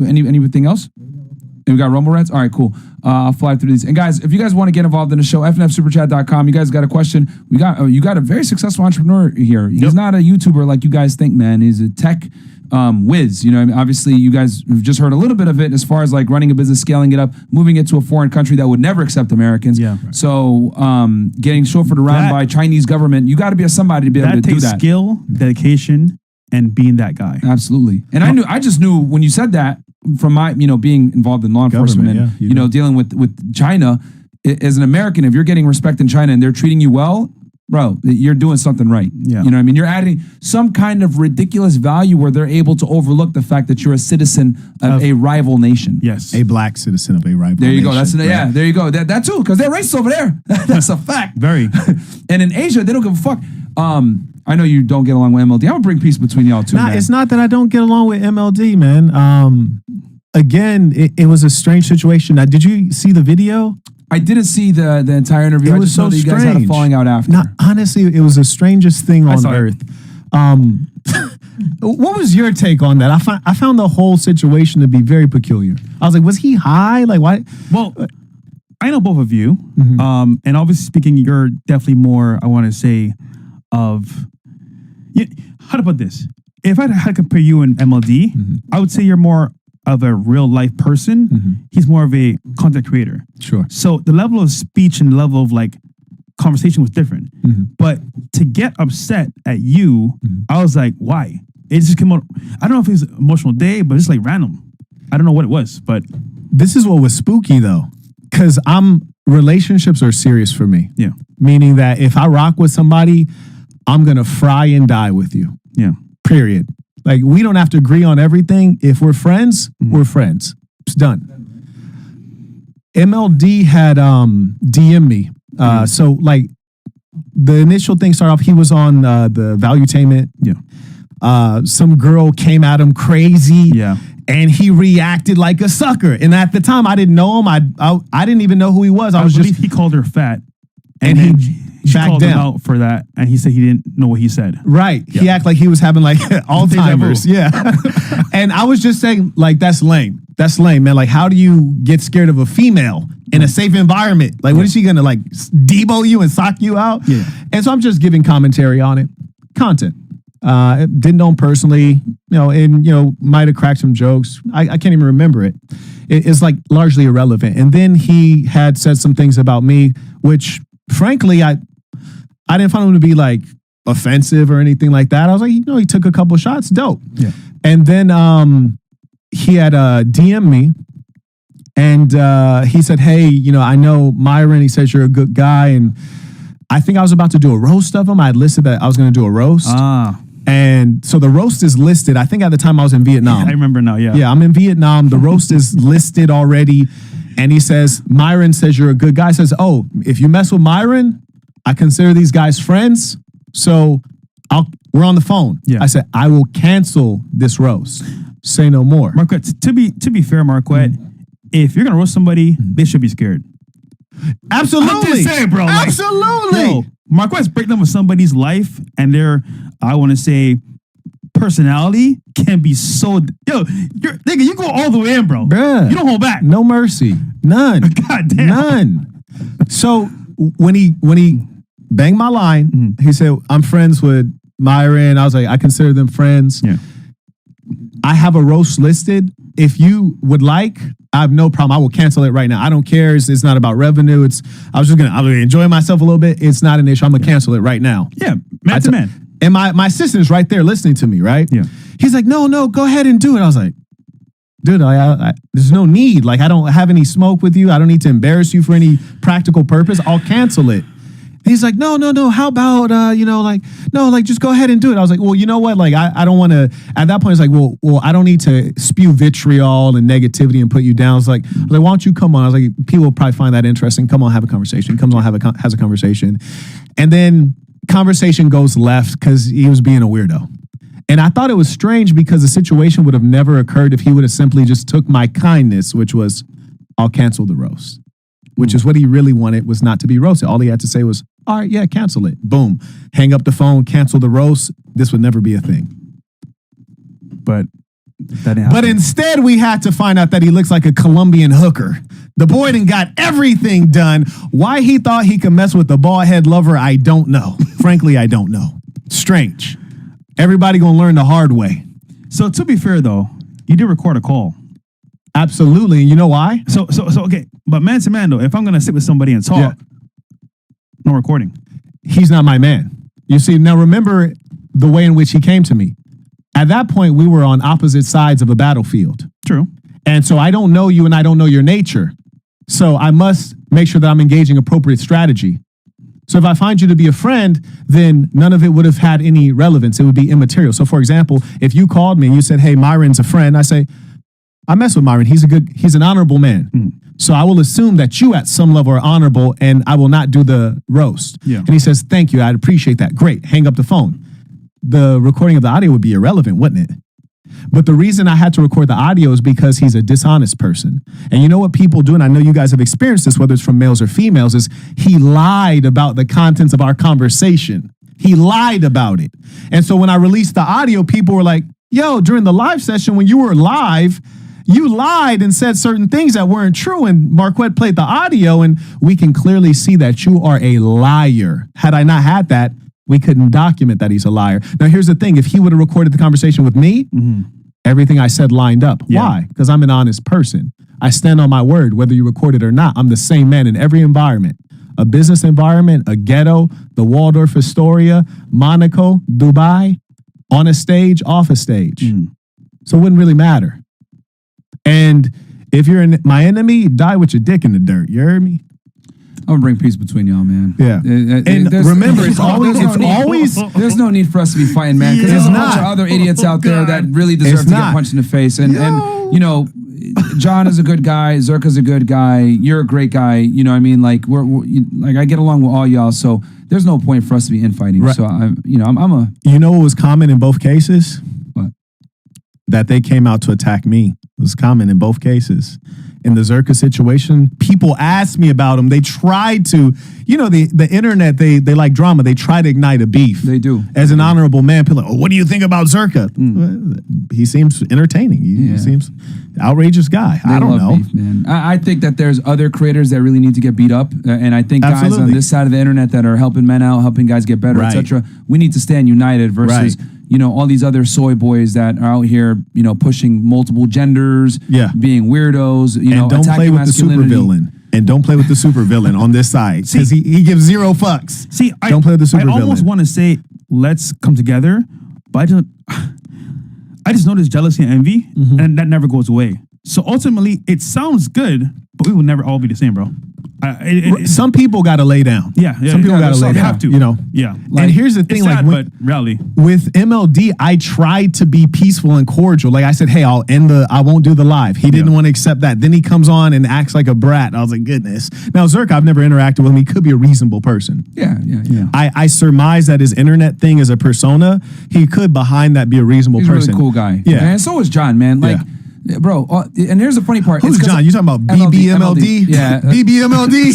Anything else? And we got Rumble Rants? All right, cool. I'll fly through these. And guys, if you guys want to get involved in the show, fnfsuperchat.com. You guys got a question? You got a very successful entrepreneur here. He's not a YouTuber like you guys think, man. He's a tech whiz. You know, I mean, obviously, you guys have just heard a little bit of it as far as like running a business, scaling it up, moving it to a foreign country that would never accept Americans. Yeah. Right. So getting chauffeured around by Chinese government, you got to be somebody to be able to do that. That takes skill, dedication, and being that guy. Absolutely. And I just knew when you said that, from my, being involved in law enforcement and, dealing with China, as an American, if you're getting respect in China and they're treating you well, bro, you're doing something right. Yeah. You know what I mean? You're adding some kind of ridiculous value where they're able to overlook the fact that you're a citizen of a rival nation. Yes. A black citizen of a rival nation. There you go. There you go. That too, because they're racist over there. That's a fact. Very. And in Asia, they don't give a fuck. I know you don't get along with MLD. I'm gonna bring peace between y'all too. It's not that I don't get along with MLD, man. Again, it was a strange situation. Now, did you see the video? I didn't see the entire interview. It was so strange. You guys had a falling out after. No, honestly, it was the strangest thing on earth. What was your take on that? I found the whole situation to be very peculiar. I was like, was he high? Like, why? Well, I know both of you. Mm-hmm. And obviously speaking, you're definitely more, I want to say, how to put this? If I had to compare you and MLD, I would say you're more of a real life person. He's more of a content creator. Sure. So the level of speech and the level of like conversation was different. But to get upset at you, I was like, why? It just came out. I don't know if it was an emotional day, but it's like random. I don't know what it was, but this is what was spooky though, because relationships are serious for me. Yeah. Meaning that if I rock with somebody, I'm gonna fry and die with you. Yeah. Period. Like, we don't have to agree on everything. If we're friends, we're friends. It's done. MLD had DM'd me. So, like, the initial thing started off, he was on the Valuetainment. Yeah. Some girl came at him crazy. Yeah. And he reacted like a sucker. And at the time, I didn't know him. I didn't even know who he was. I believe he called her fat. And she called him out for that, and he said he didn't know what he said. Right. Yeah. He acted like he was having like Alzheimer's. Yeah. And I was just saying, like, that's lame. That's lame, man. Like, how do you get scared of a female in a safe environment? Like, what is she going to, like, debo you and sock you out? Yeah. And so I'm just giving commentary on it. Content. Didn't know him personally, and, might have cracked some jokes. I can't even remember it. It's, like, largely irrelevant. And then he had said some things about me, which, frankly, I didn't find him to be like offensive or anything like that. I was like, he took a couple shots, dope. Yeah. And then he had DM me, and he said, hey, I know Myron. He says you're a good guy, and I think I was about to do a roast of him. I had listed that I was going to do a roast. And so the roast is listed. I think at the time I was in Vietnam. I remember now. Yeah. Yeah, I'm in Vietnam. The roast is listed already. And he says, Myron says you're a good guy. He says, oh, if you mess with Myron, I consider these guys friends. So we're on the phone. Yeah. I said, I will cancel this roast. Say no more. Marquette, to be fair, Marquette, if you're going to roast somebody, they should be scared. Absolutely. I'm just saying, bro. Absolutely. Marquette's breaking up with somebody's life and their, I want to say, personality can be so nigga, you go all the way in, bro. Bruh, you don't hold back. No mercy. None. God damn. None. So when he banged my line, he said, I'm friends with Myron. I was like, I consider them friends. Yeah. I have a roast listed. If you would like, I have no problem. I will cancel it right now. I don't care. It's not about revenue. I'm gonna enjoy myself a little bit. It's not an issue. I'm gonna cancel it right now. Yeah, man to man. And my assistant is right there listening to me, right? Yeah. He's like, no, go ahead and do it. I was like, dude, there's no need. Like, I don't have any smoke with you. I don't need to embarrass you for any practical purpose. I'll cancel it. And he's like, no. How about, just go ahead and do it. I was like, well, you know what? Like, I don't want to, at that point, it's like, well, I don't need to spew vitriol and negativity and put you down. I was like, why don't you come on? I was like, people will probably find that interesting. Come on, have a conversation. Comes on, has a conversation. And then conversation goes left because he was being a weirdo. And I thought it was strange because the situation would have never occurred if he would have simply just took my kindness, which was, I'll cancel the roast, which is what he really wanted, was not to be roasted. All he had to say was, all right, yeah, cancel it. Boom. Hang up the phone, cancel the roast. This would never be a thing. But That didn't But happen. instead, we had to find out that he looks like a Colombian hooker. The boy done got everything done. Why he thought he could mess with the bald head lover, I don't know. Frankly, I don't know. Strange. Everybody gonna learn the hard way. So to be fair though, you did record a call. Absolutely. And you know why? So okay. But man to man though, if I'm gonna sit with somebody and talk, no recording. He's not my man. You see, now remember the way in which he came to me. At that point, we were on opposite sides of a battlefield. True. And so I don't know you and I don't know your nature. So I must make sure that I'm engaging appropriate strategy. So if I find you to be a friend, then none of it would have had any relevance. It would be immaterial. So for example, if you called me and you said, hey, Myron's a friend, I say, I mess with Myron. He's an honorable man. So I will assume that you at some level are honorable and I will not do the roast. Yeah. And he says, thank you. I'd appreciate that. Great. Hang up the phone. The recording of the audio would be irrelevant, wouldn't it? But the reason I had to record the audio is because he's a dishonest person. And you know what people do, and I know you guys have experienced this, whether it's from males or females, is he lied about the contents of our conversation. He lied about it. And so when I released the audio, people were like, yo, during the live session, when you were live, you lied and said certain things that weren't true. And Marquette played the audio, and we can clearly see that you are a liar. Had I not had that, we couldn't document that he's a liar. Now, here's the thing. If he would have recorded the conversation with me, everything I said lined up. Yeah. Why? Because I'm an honest person. I stand on my word, whether you record it or not. I'm the same man in every environment. A business environment, a ghetto, the Waldorf Astoria, Monaco, Dubai, on a stage, off a stage. So it wouldn't really matter. And if you're my enemy, die with your dick in the dirt. You heard me? I'm gonna bring peace between y'all, man. Yeah. And There's- remember, it's always, there's no need for us to be fighting, man. Because there's a It's bunch of not. other idiots out there that really deserve It's to get not. punched in the face. And you know, John is a good guy. Zerka's a good guy. You're a great guy. You know what I mean? Like like I get along with all y'all. So there's no point for us to be infighting. Right. So I'm a. You know what was common in both cases? What? That they came out to attack me. It was common in both cases. In the Zerka situation, people asked me about him. They tried to, you know, the internet, they like drama. They try to ignite a beef. They do. As an honorable man, people are like, oh, what do you think about Zerka? Well, he seems entertaining. He seems outrageous guy. They I don't love know. beef, man. I think that there's other creators that really need to get beat up, and I think guys on Absolutely. this side of the internet that are helping men out, helping guys get better, Right. etc. We need to stand united versus you know all these other soy boys that are out here, you know, pushing multiple genders, being weirdos, you know, And don't play attacking with the masculinity. supervillain. And don't play with the supervillain on this side because he gives zero fucks. See, Don't play with the I almost supervillain. want to say let's come together, but I just know there's jealousy and envy, and that never goes away. So ultimately, it sounds good, but we will never all be the same, bro. Some people got to lay down. Yeah, Some people got to some lay down. have to. You know. Yeah. And here's the thing, It's like sad, when- but reality. with MLD, I tried to be peaceful and cordial. Like I said, hey, I won't do the live. He didn't want to accept that. Then he comes on and acts like a brat. I was like, goodness. Now, Zerk, I've never interacted with him. He could be a reasonable person. Yeah. I surmise that his internet thing is a persona. He could behind that be a reasonable He's a person. really cool guy. Yeah. And so is John, man. Like, bro, and here's the funny part. Who's It's 'cause John? You talking about BBMLD? Yeah. BBMLD?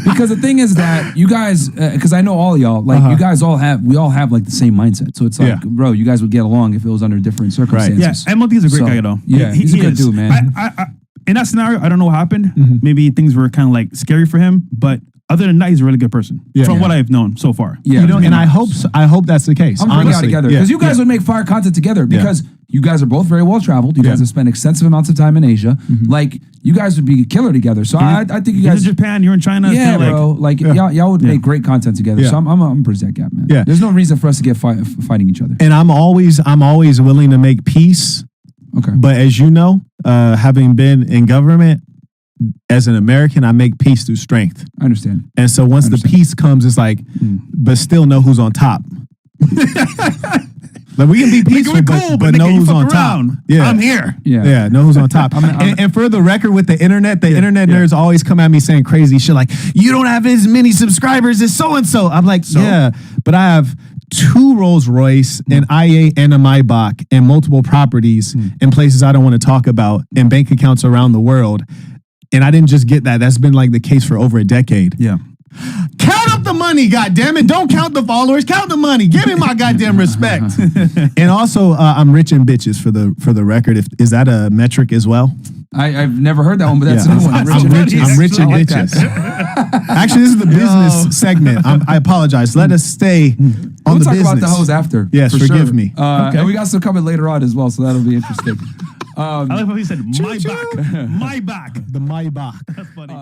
because the thing is that you guys, because I know all y'all, like you guys we all have like the same mindset. So it's like, bro, you guys would get along if it was under different circumstances. Yeah, MLD is a great guy though. Yeah, he's a good is. dude, man. I, in that scenario, I don't know what happened. Maybe things were kind of like scary for him, but other than that, he's a really good person. From what I've known so far. Yeah, you know, and I hope that's the case. I'm bringing y'all honestly. together because you guys would make fire content together because you guys are both very well traveled. You guys have spent extensive amounts of time in Asia. Like you guys would be killer together. So I think you guys. He's in Japan, you're in China. Yeah, kinda bro. Like y'all would make great content together. So I'm gonna bridge that gap, man. Yeah. There's no reason for us to get fighting each other. And I'm always willing to make peace. Okay. But as you know, having been in government, as an American, I make peace through strength. I understand. And so once the peace comes, it's like, but still know who's on top. Like we can be peaceful, but know who's on top. Yeah, I'm here. Yeah, know who's on top. And for the record, with the internet nerds always come at me saying crazy shit like, you don't have as many subscribers as so-and-so. I'm like, yeah, but I have 2 Rolls Royce, an IA and a Maybach, and multiple properties in places I don't want to talk about, and bank accounts around the world. And I didn't just get that. That's been like the case for over a decade. Yeah. Count up the money, goddammit. Don't count the followers. Count the money. Give me my goddamn respect. And also, I'm rich in bitches for the record. Is that a metric as well? I've never heard that one, but that's a new one. I'm rich in like bitches. Actually, this is the business segment. I apologize. Let us stay on the talk business. about the hoes after. Yes, forgive me. And we got some coming later on as well, so that'll be interesting. I like how he said, my back. My back. The Maybach. That's funny.